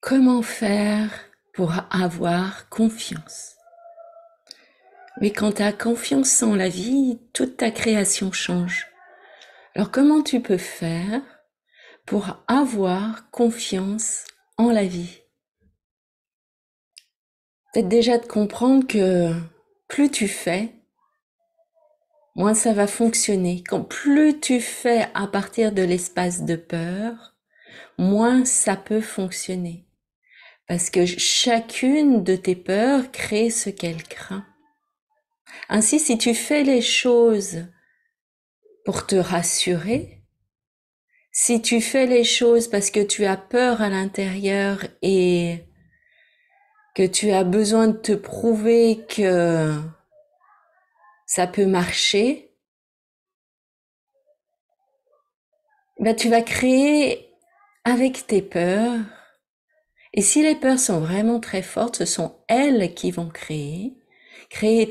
Comment faire pour avoir confiance? Mais quand tu as confiance en la vie, toute ta création change. Alors comment tu peux faire pour avoir confiance en la vie? Peut-être déjà de comprendre que plus tu fais, moins ça va fonctionner. Quand plus tu fais à partir de l'espace de peur, moins ça peut fonctionner. Parce que chacune de tes peurs crée ce qu'elle craint. Ainsi, si tu fais les choses pour te rassurer, si tu fais les choses parce que tu as peur à l'intérieur et que tu as besoin de te prouver que ça peut marcher, ben tu vas créer avec tes peurs. Et si les peurs sont vraiment très fortes, ce sont elles qui vont créer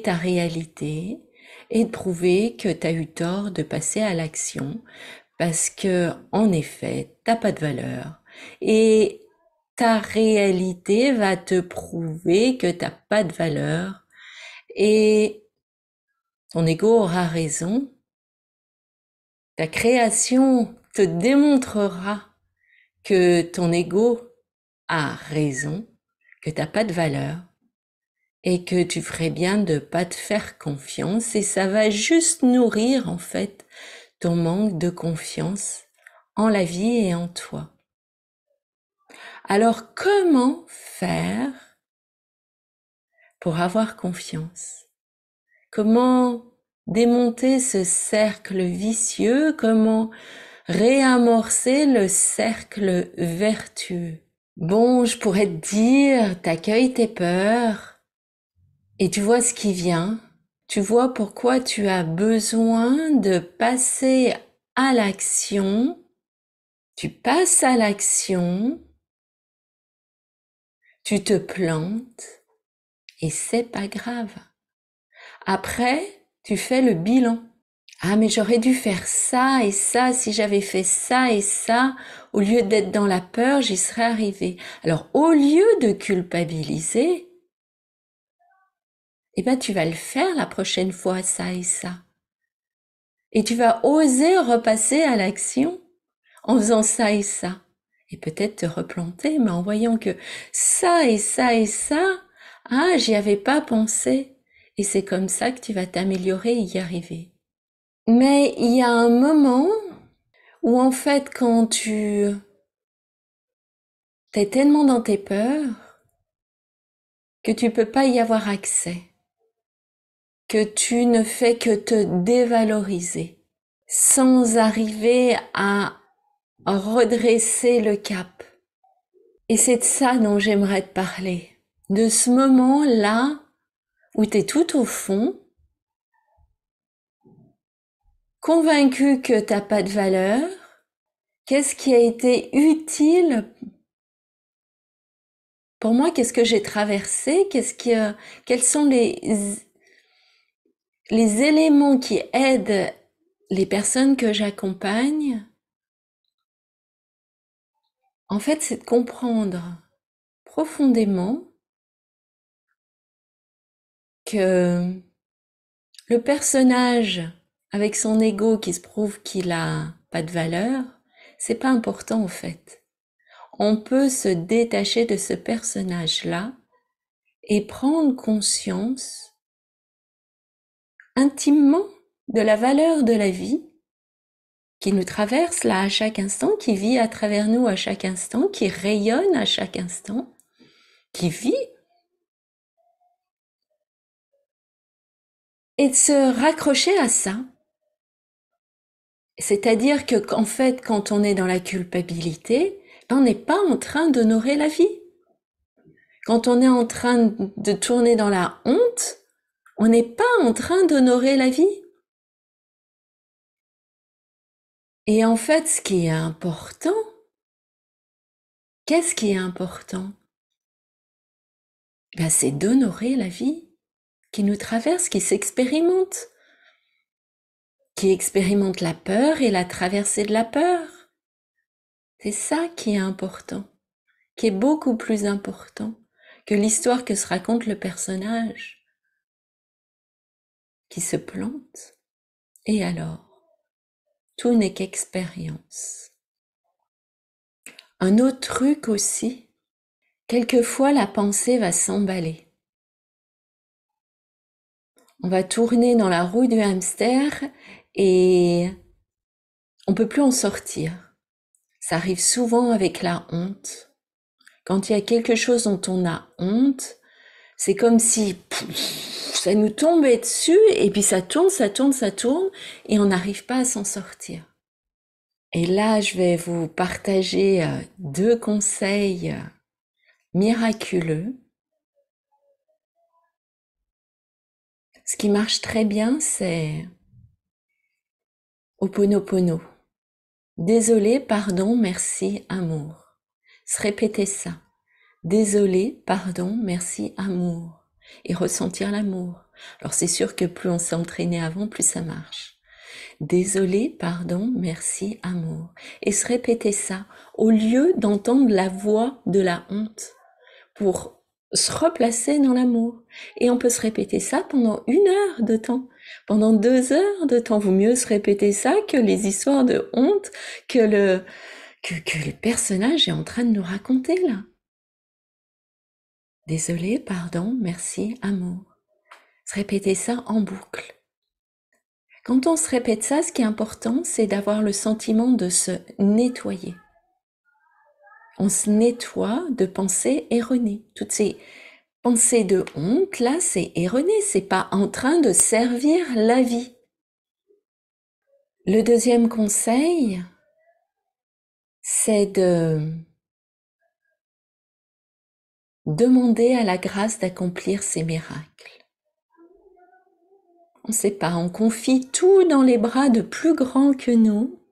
ta réalité et prouver que tu as eu tort de passer à l'action parce que, en effet, t'as pas de valeur. Et ta réalité va te prouver que t'as pas de valeur. Et ton ego aura raison. Ta création te démontrera que ton ego a raison, que t'as pas de valeur et que tu ferais bien de pas te faire confiance et ça va juste nourrir, en fait, ton manque de confiance en la vie et en toi. Alors, comment faire pour avoir confiance? Comment démonter ce cercle vicieux? Comment réamorcer le cercle vertueux? Bon, je pourrais te dire, t'accueilles tes peurs et tu vois ce qui vient. Tu vois pourquoi tu as besoin de passer à l'action. Tu passes à l'action, tu te plantes et c'est pas grave. Après, tu fais le bilan. Ah, mais j'aurais dû faire ça et ça, si j'avais fait ça et ça, au lieu d'être dans la peur, j'y serais arrivé. Alors, au lieu de culpabiliser, eh ben, tu vas le faire la prochaine fois, ça et ça. Et tu vas oser repasser à l'action en faisant ça et ça. Et peut-être te replanter, mais en voyant que ça et ça et ça, ah, j'y avais pas pensé. Et c'est comme ça que tu vas t'améliorer et y arriver. Mais il y a un moment où en fait quand tu t'es tellement dans tes peurs que tu peux pas y avoir accès, que tu ne fais que te dévaloriser sans arriver à redresser le cap. Et c'est de ça dont j'aimerais te parler, de ce moment-là où tu es tout au fond, convaincu que t'as pas de valeur. Qu'est-ce qui a été utile pour moi? Qu'est-ce que j'ai traversé? Quels sont les éléments qui aident les personnes que j'accompagne? En fait, c'est de comprendre profondément que le personnage avec son ego qui se prouve qu'il a pas de valeur, c'est pas important en fait. On peut se détacher de ce personnage-là et prendre conscience intimement de la valeur de la vie qui nous traverse là à chaque instant, qui vit à travers nous à chaque instant, qui rayonne à chaque instant, qui vit, et de se raccrocher à ça. C'est-à-dire que, qu'en fait, quand on est dans la culpabilité, on n'est pas en train d'honorer la vie. Quand on est en train de tourner dans la honte, on n'est pas en train d'honorer la vie. Et en fait, ce qui est important, qu'est-ce qui est important? Ben, c'est d'honorer la vie qui nous traverse, qui s'expérimente, qui expérimente la peur et la traversée de la peur. C'est ça qui est important. qui est beaucoup plus important que l'histoire que se raconte le personnage qui se plante. Et alors, tout n'est qu'expérience. Un autre truc aussi, quelquefois la pensée va s'emballer. On va tourner dans la roue du hamster et on peut plus en sortir. Ça arrive souvent avec la honte. Quand il y a quelque chose dont on a honte, c'est comme si ça nous tombait dessus et puis ça tourne et on n'arrive pas à s'en sortir. Et là, je vais vous partager 2 conseils miraculeux. Ce qui marche très bien, c'est Ho'oponopono. Désolé, pardon, merci, amour. Se répéter ça. Désolé, pardon, merci, amour. Et ressentir l'amour. Alors c'est sûr que plus on s'est entraîné avant, plus ça marche. Désolé, pardon, merci, amour. Et se répéter ça au lieu d'entendre la voix de la honte pour se replacer dans l'amour. Et on peut se répéter ça pendant 1 heure de temps, pendant 2 heures de temps. Vaut mieux se répéter ça que les histoires de honte que le personnage est en train de nous raconter là. Désolé, pardon, merci, amour. Se répéter ça en boucle. Quand on se répète ça, ce qui est important, c'est d'avoir le sentiment de se nettoyer. On se nettoie de pensées erronées. Toutes ces pensées de honte, là, c'est erroné. C'est pas en train de servir la vie. Le deuxième conseil, c'est de demander à la grâce d'accomplir ses miracles. On ne sait pas, on confie tout dans les bras de plus grands que nous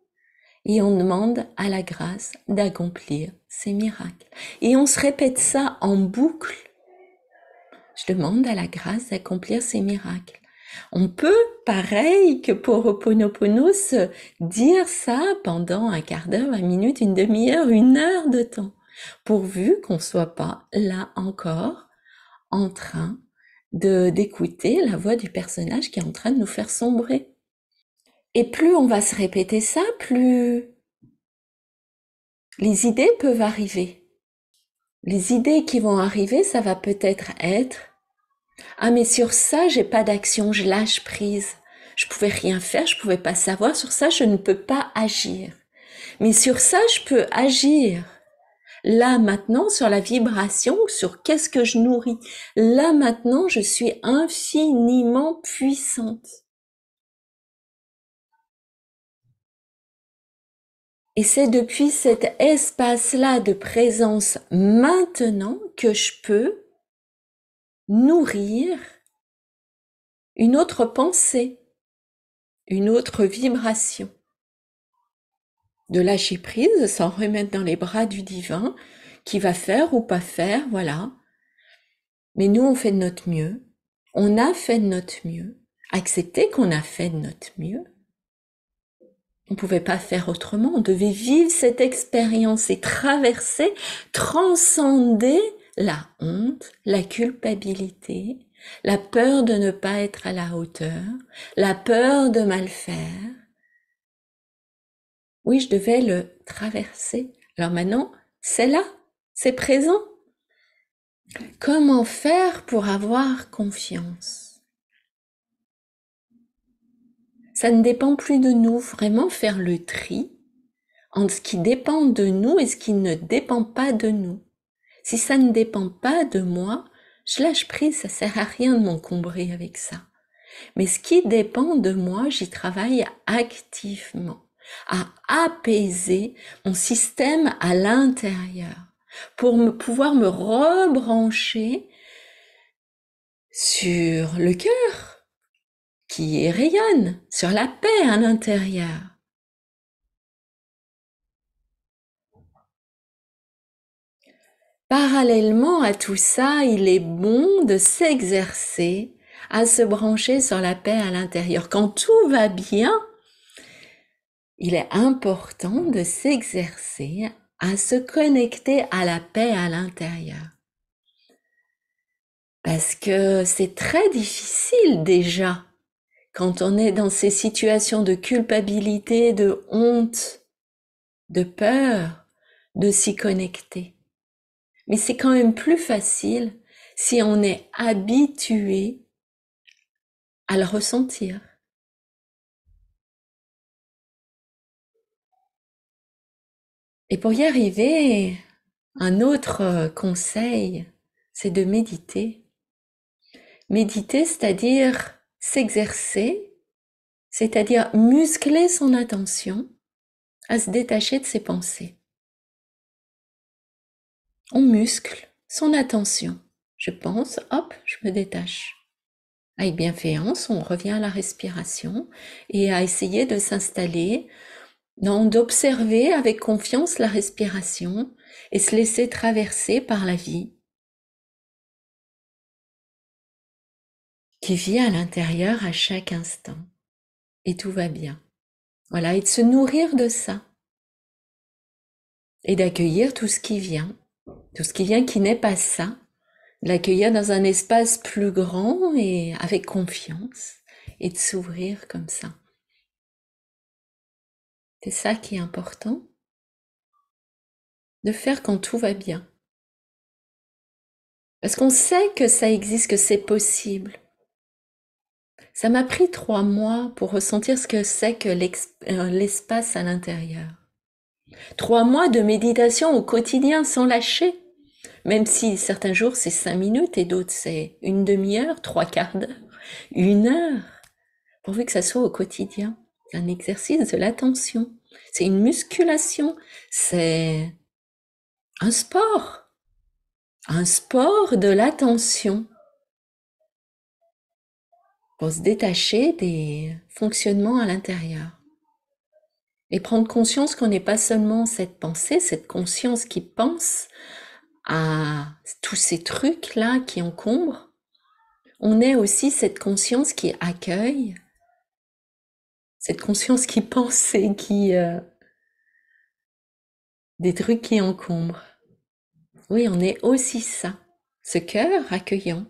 et on demande à la grâce d'accomplir ses miracles. Et on se répète ça en boucle. Je demande à la grâce d'accomplir ses miracles. On peut, pareil que pour Ho'oponopono, se dire ça pendant 1/4 d'heure, 20 minutes, 1 demi-heure, 1 heure de temps, pourvu qu'on soit pas là encore en train d'écouter la voix du personnage qui est en train de nous faire sombrer. Et plus on va se répéter ça, plus les idées peuvent arriver. Les idées qui vont arriver, ça va peut-être être « Ah mais sur ça, j'ai pas d'action, je lâche prise. Je pouvais rien faire, je pouvais pas savoir, sur ça, je ne peux pas agir. Mais sur ça, je peux agir. » Là maintenant, sur la vibration, sur qu'est-ce que je nourris. Là maintenant, je suis infiniment puissante. Et c'est depuis cet espace-là de présence maintenant que je peux nourrir une autre pensée, une autre vibration. De lâcher prise, de s'en remettre dans les bras du divin, qui va faire ou pas faire, voilà. Mais nous, on fait de notre mieux. On a fait de notre mieux. Accepter qu'on a fait de notre mieux. On ne pouvait pas faire autrement. On devait vivre cette expérience et traverser, transcender la honte, la culpabilité, la peur de ne pas être à la hauteur, la peur de mal faire. Oui, je devais le traverser. Alors maintenant, c'est là, c'est présent. Comment faire pour avoir confiance? Ça ne dépend plus de nous, vraiment faire le tri entre ce qui dépend de nous et ce qui ne dépend pas de nous. Si ça ne dépend pas de moi, je lâche prise, ça sert à rien de m'encombrer avec ça. Mais ce qui dépend de moi, j'y travaille activement à apaiser mon système à l'intérieur pour pouvoir me rebrancher sur le cœur qui rayonne, sur la paix à l'intérieur. Parallèlement à tout ça, il est bon de s'exercer à se brancher sur la paix à l'intérieur. Quand tout va bien, il est important de s'exercer à se connecter à la paix à l'intérieur. Parce que c'est très difficile déjà, quand on est dans ces situations de culpabilité, de honte, de peur, de s'y connecter. Mais c'est quand même plus facile si on est habitué à le ressentir. Et pour y arriver, un autre conseil, c'est de méditer. Méditer, c'est-à-dire s'exercer, c'est-à-dire muscler son attention à se détacher de ses pensées. On muscle son attention. Je pense, hop, je me détache. Avec bienveillance, on revient à la respiration et à essayer de s'installer, d'observer avec confiance la respiration et se laisser traverser par la vie qui vit à l'intérieur à chaque instant. Et tout va bien. Voilà, et de se nourrir de ça. Et d'accueillir tout ce qui vient qui n'est pas ça, de l'accueillir dans un espace plus grand et avec confiance et de s'ouvrir comme ça. C'est ça qui est important, de faire quand tout va bien. Parce qu'on sait que ça existe, que c'est possible. Ça m'a pris 3 mois pour ressentir ce que c'est que l'espace à l'intérieur. 3 mois de méditation au quotidien sans lâcher. Même si certains jours c'est 5 minutes et d'autres c'est une demi-heure, 3/4 d'heure, 1 heure. Pourvu que ça soit au quotidien. C'est un exercice de l'attention. C'est une musculation. C'est un sport. Un sport de l'attention. Pour se détacher des fonctionnements à l'intérieur. Et prendre conscience qu'on n'est pas seulement cette pensée, cette conscience qui pense à tous ces trucs-là qui encombrent. On est aussi cette conscience qui accueille, cette conscience qui pense et qui... des trucs qui encombrent. Oui, on est aussi ça, ce cœur accueillant.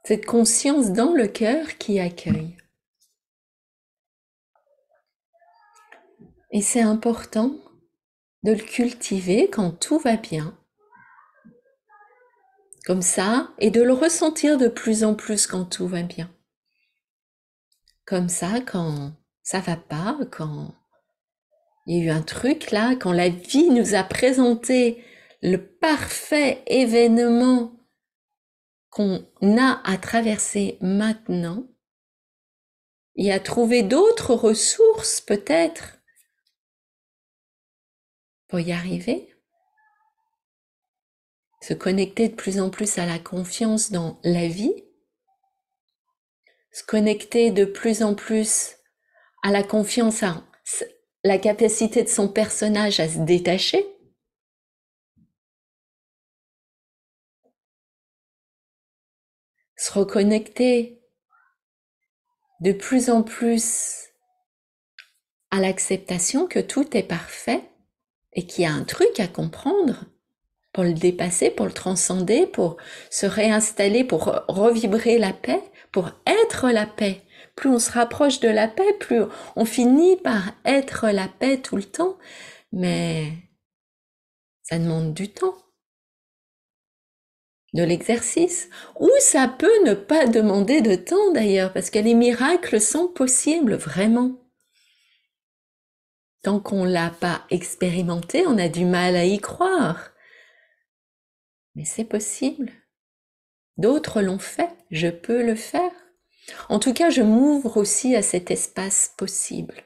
Cette conscience dans le cœur qui accueille. Et c'est important de le cultiver quand tout va bien. Comme ça, et de le ressentir de plus en plus quand tout va bien. Comme ça, quand ça va pas, quand il y a eu un truc là, quand la vie nous a présenté le parfait événement qu'on a à traverser maintenant, et à trouver d'autres ressources peut-être pour y arriver. Se connecter de plus en plus à la confiance dans la vie, se connecter de plus en plus à la confiance à la capacité de son personnage à se détacher, se reconnecter de plus en plus à l'acceptation que tout est parfait et qu'il y a un truc à comprendre pour le dépasser, pour le transcender, pour se réinstaller, pour revibrer la paix, pour être la paix. Plus on se rapproche de la paix, plus on finit par être la paix tout le temps, mais ça demande du temps, de l'exercice, ou ça peut ne pas demander de temps d'ailleurs, parce que les miracles sont possibles, vraiment. Tant qu'on l'a pas expérimenté, on a du mal à y croire. Mais c'est possible. D'autres l'ont fait, je peux le faire. En tout cas, je m'ouvre aussi à cet espace possible.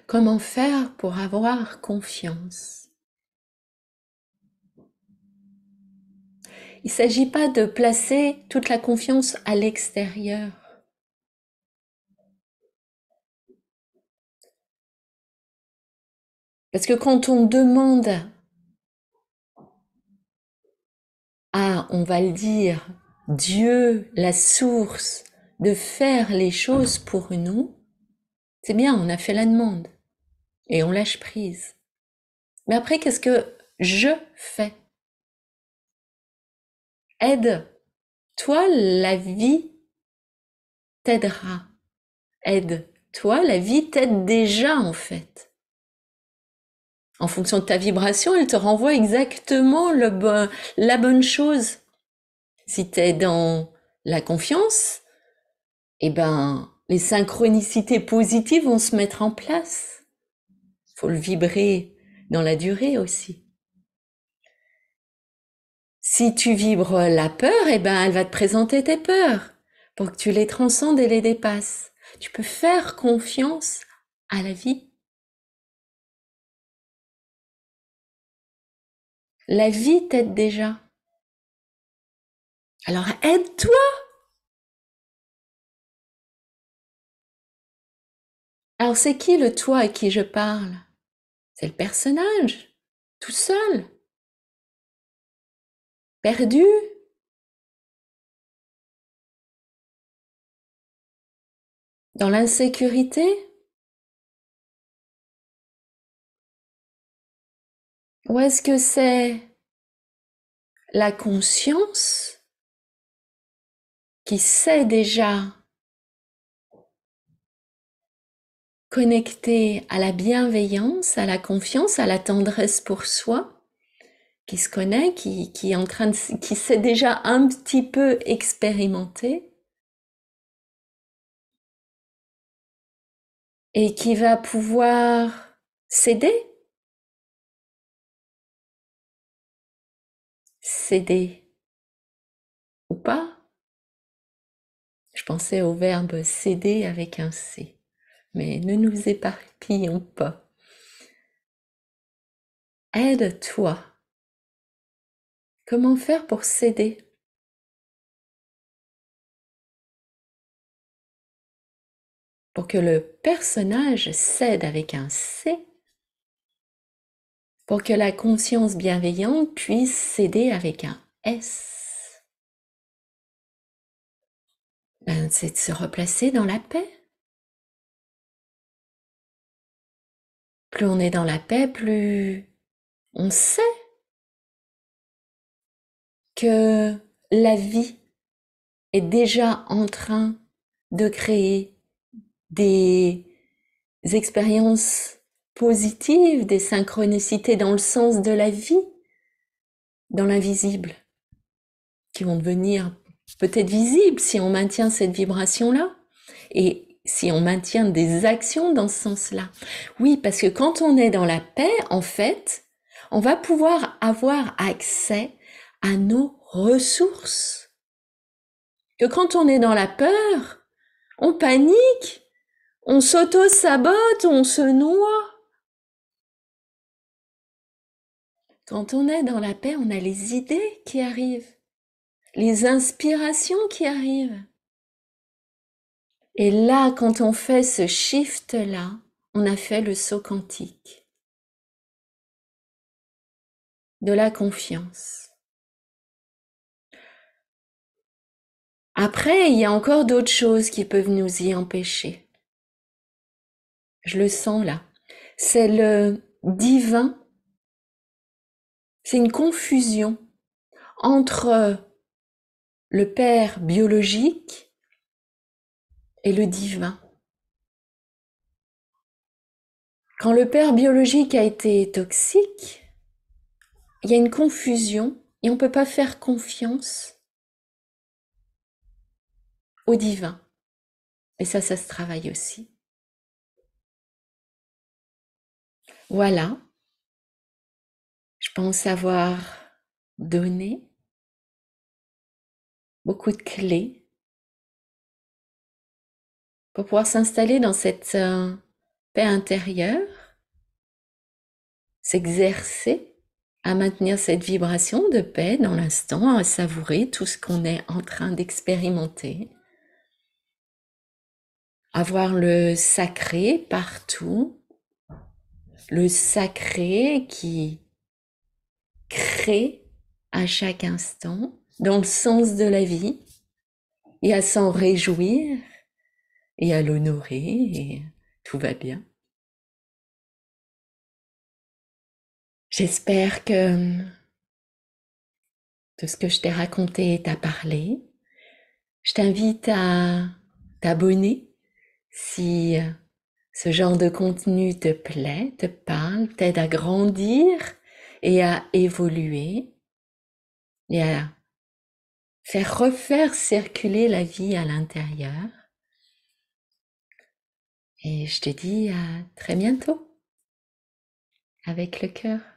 Comment faire pour avoir confiance? Il ne s'agit pas de placer toute la confiance à l'extérieur. Parce que quand on demande à, on va le dire, Dieu, la source, de faire les choses pour nous, c'est bien, on a fait la demande et on lâche prise. Mais après, qu'est-ce que je fais? Aide. Toi, la vie t'aidera. Aide. Toi, la vie t'aide déjà en fait. En fonction de ta vibration, elle te renvoie exactement la bonne chose. Si tu es dans la confiance, eh ben, les synchronicités positives vont se mettre en place. Faut le vibrer dans la durée aussi. Si tu vibres la peur, eh ben, elle va te présenter tes peurs pour que tu les transcendes et les dépasses. Tu peux faire confiance à la vie. La vie t'aide déjà. Alors aide-toi. Alors c'est qui le toi à qui je parle? C'est le personnage, tout seul, perdu. Dans l'insécurité? Ou est-ce que c'est la conscience qui sait déjà connecter à la bienveillance, à la confiance, à la tendresse pour soi, qui se connaît, qui est en train de, qui sait déjà un petit peu expérimenter et qui va pouvoir s'aider? Céder ou pas? Je pensais au verbe céder avec un C, mais ne nous éparpillons pas. Aide-toi. Comment faire pour céder? Pour que le personnage cède avec un C, pour que la conscience bienveillante puisse céder avec un S. Ben, c'est de se replacer dans la paix. Plus on est dans la paix, plus on sait que la vie est déjà en train de créer des expériences positives, des synchronicités dans le sens de la vie, dans l'invisible, qui vont devenir peut-être visibles si on maintient cette vibration-là et si on maintient des actions dans ce sens-là. Oui, parce que quand on est dans la paix, en fait, on va pouvoir avoir accès à nos ressources. Que quand on est dans la peur, on panique, on s'auto-sabote, on se noie. Quand on est dans la paix, on a les idées qui arrivent, les inspirations qui arrivent. Et là, quand on fait ce shift-là, on a fait le saut quantique de la confiance. Après, il y a encore d'autres choses qui peuvent nous y empêcher. Je le sens là. C'est le divin. C'est une confusion entre le père biologique et le divin. Quand le père biologique a été toxique, il y a une confusion et on ne peut pas faire confiance au divin. Et ça se travaille aussi. Voilà, je pense avoir donné beaucoup de clés pour pouvoir s'installer dans cette paix intérieure, s'exercer à maintenir cette vibration de paix dans l'instant, à savourer tout ce qu'on est en train d'expérimenter, avoir le sacré partout, le sacré qui crée à chaque instant dans le sens de la vie. et à s'en réjouir et à l'honorer et tout va bien. J'espère que tout ce que je t'ai raconté t'a parlé. Je t'invite à t'abonner si ce genre de contenu te plaît, te parle, t'aide à grandir et à évoluer et à refaire circuler la vie à l'intérieur. Et je te dis à très bientôt avec le cœur.